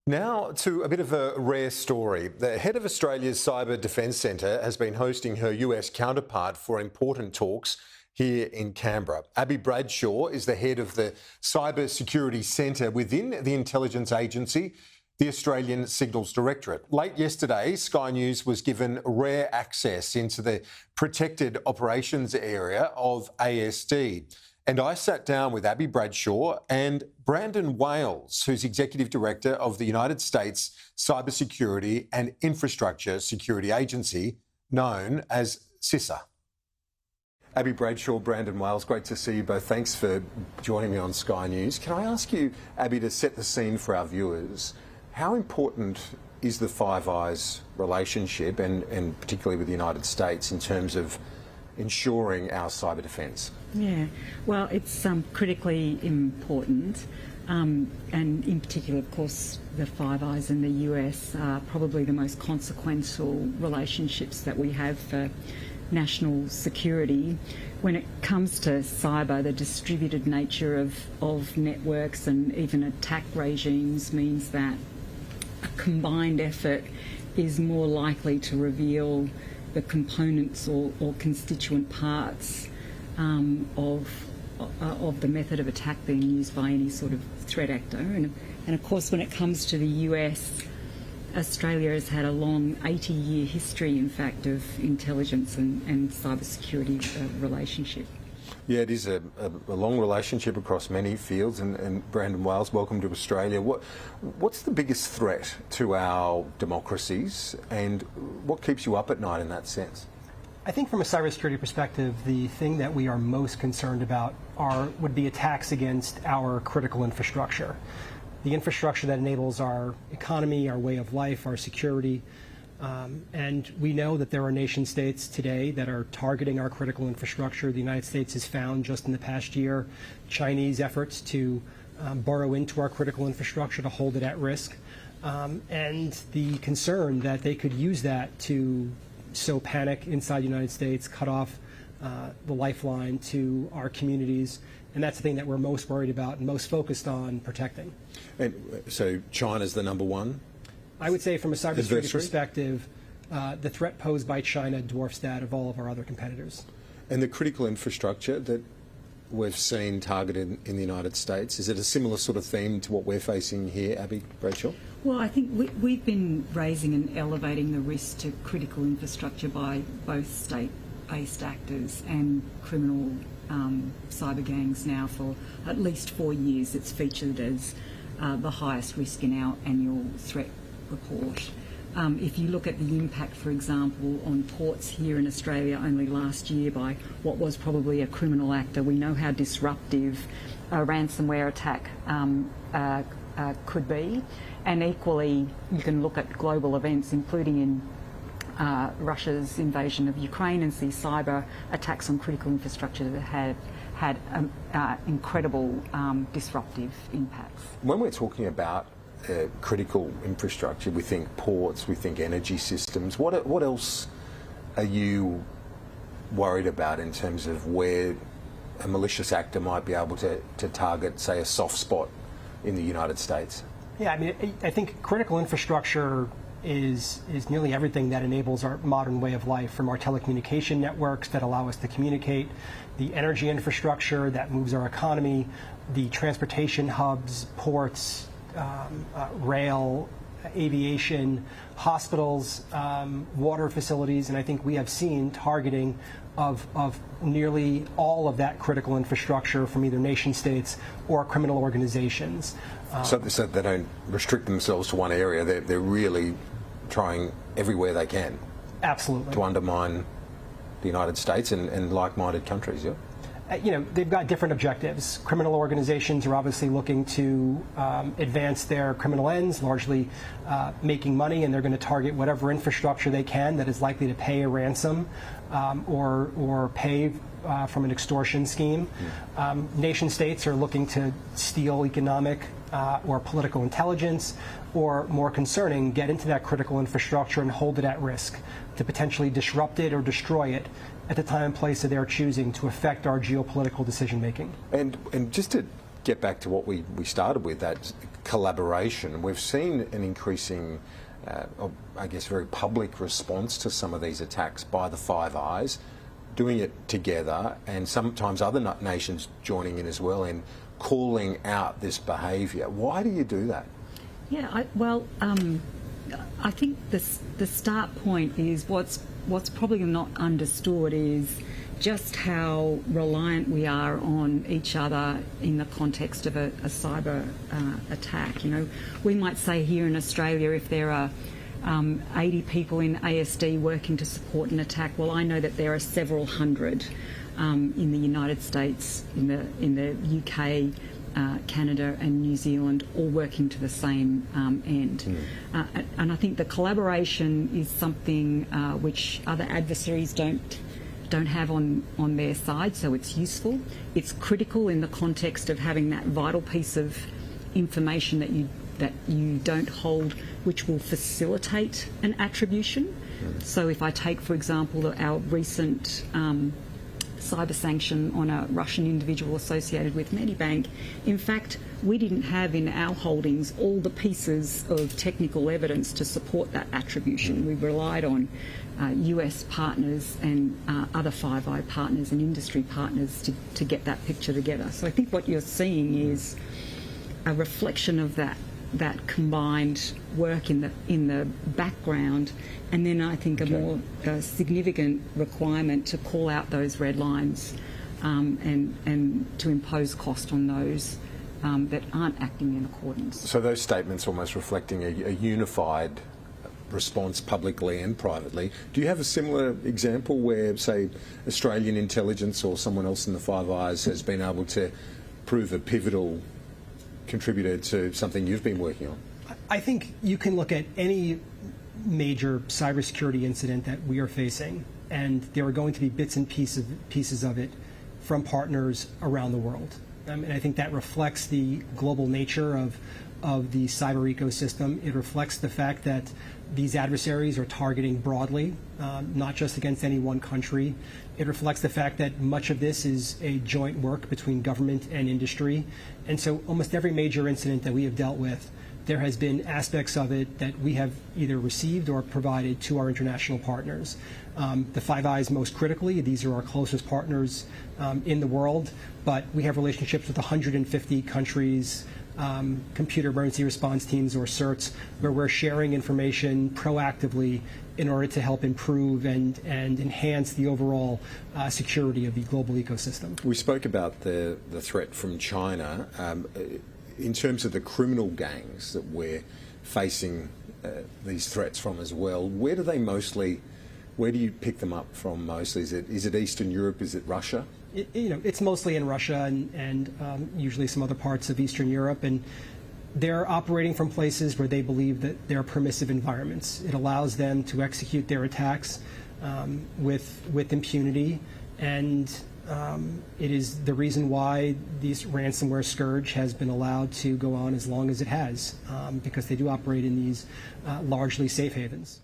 Now to a bit of a rare story. The head of Australia's Cyber Defence Centre has been hosting her US counterpart for important talks here in Canberra. Abby Bradshaw is the head of the Cyber Security Centre within the intelligence agency, the Australian Signals Directorate. Late yesterday, Sky News was given rare access into the protected operations area of ASD. And I sat down with Abby Bradshaw and Brandon Wales, who's Executive Director of the United States Cybersecurity and Infrastructure Security Agency, known as CISA. Abby Bradshaw, Brandon Wales, great to see you both. Thanks for joining me on Sky News. Can I ask you, Abby, to set the scene for our viewers, how important is the Five Eyes relationship, and particularly with the United States, in terms of ensuring our cyber defence? Yeah, well, it's critically important, and in particular, of course, the Five Eyes in the US are probably the most consequential relationships that we have for national security. When it comes to cyber, the distributed nature of networks and even attack regimes means that a combined effort is more likely to reveal the components or constituent parts of the method of attack being used by any sort of threat actor. And of course, when it comes to the US, Australia has had a long 80-year history, in fact, of intelligence and cybersecurity relationship. Yeah, it is a long relationship across many fields. And Brandon Wales, welcome to Australia. What's the biggest threat to our democracies, and what keeps you up at night in that sense? I think from a cybersecurity perspective, the thing that we are most concerned about would be attacks against our critical infrastructure. The infrastructure that enables our economy, our way of life, our security. And we know that there are nation states today that are targeting our critical infrastructure. The United States has found just in the past year Chinese efforts to burrow into our critical infrastructure to hold it at risk. And the concern that they could use that to sow panic inside the United States, cut off the lifeline to our communities. And that's the thing that we're most worried about and most focused on protecting. And so China's the number one? I would say from a cybersecurity perspective, the threat posed by China dwarfs that of all of our other competitors. And the critical infrastructure that we've seen targeted in the United States, is it a similar sort of theme to what we're facing here, Abby Bradshaw? Well, I think we've been raising and elevating the risk to critical infrastructure by both state-based actors and criminal cyber gangs now for at least 4 years. It's featured as the highest risk in our annual threat report. If you look at the impact, for example, on ports here in Australia only last year by what was probably a criminal actor, we know how disruptive a ransomware attack could be. And equally, you can look at global events, including in Russia's invasion of Ukraine, and see cyber attacks on critical infrastructure that have had incredible disruptive impacts. When we're talking about critical infrastructure, we think ports, we think energy systems. What else are you worried about in terms of where a malicious actor might be able to target, say, a soft spot in the United States? Yeah, I mean, I think critical infrastructure is nearly everything that enables our modern way of life, from our telecommunication networks that allow us to communicate, the energy infrastructure that moves our economy, the transportation hubs, ports, rail, aviation, hospitals, water facilities, and I think we have seen targeting of nearly all of that critical infrastructure from either nation states or criminal organizations. So they don't restrict themselves to one area. They're really trying everywhere they can. Absolutely. To undermine the United States and like-minded countries, yeah? You know, they've got different objectives. Criminal organizations are obviously looking to advance their criminal ends, largely making money, and they're going to target whatever infrastructure they can that is likely to pay a ransom or pay from an extortion scheme. Nation states are looking to steal economic or political intelligence, or more concerning, get into that critical infrastructure and hold it at risk to potentially disrupt it or destroy it at the time and place of their choosing to affect our geopolitical decision making. And just to get back to what we started with, that collaboration. We've seen an increasing, I guess, very public response to some of these attacks by the Five Eyes, doing it together, and sometimes other nations joining in as well in calling out this behaviour. Why do you do that? Yeah, I think the start point is what's probably not understood is just how reliant we are on each other in the context of a cyber attack. You know, we might say here in Australia, if there are 80 people in ASD working to support an attack, well, I know that there are several hundred in the United States, in the UK, Canada and New Zealand, all working to the same end. And I think the collaboration is something which other adversaries don't have on their side, so it's useful. It's critical in the context of having that vital piece of information that you don't hold, which will facilitate an attribution. So if I take, for example, our recent cyber sanction on a Russian individual associated with Medibank, in fact, we didn't have in our holdings all the pieces of technical evidence to support that attribution. We relied on US partners and other Five Eye partners and industry partners to get that picture together. So I think what you're seeing is a reflection of that combined work in the background, and then I think a more significant requirement to call out those red lines and to impose cost on those that aren't acting in accordance. So those statements almost reflecting a unified response publicly and privately. Do you have a similar example where, say, Australian intelligence or someone else in the Five Eyes has been able to prove a pivotal contributor to something you've been working on? I think you can look at any major cybersecurity incident that we are facing, and there are going to be bits and pieces of it from partners around the world. And I think that reflects the global nature of the cyber ecosystem. It reflects the fact that these adversaries are targeting broadly, not just against any one country. It reflects the fact that much of this is a joint work between government and industry. And so almost every major incident that we have dealt with, there has been aspects of it that we have either received or provided to our international partners. The Five Eyes most critically, these are our closest partners in the world, but we have relationships with 150 countries, computer emergency response teams or CERTs, where we're sharing information proactively in order to help improve and enhance the overall security of the global ecosystem. We spoke about the threat from China. In terms of the criminal gangs that we're facing these threats from as well, where do you pick them up from mostly? Is it Eastern Europe? Is it Russia? It's mostly in Russia and usually some other parts of Eastern Europe, and they're operating from places where they believe that they're permissive environments. It allows them to execute their attacks with impunity, and it is the reason why this ransomware scourge has been allowed to go on as long as it has, because they do operate in these largely safe havens.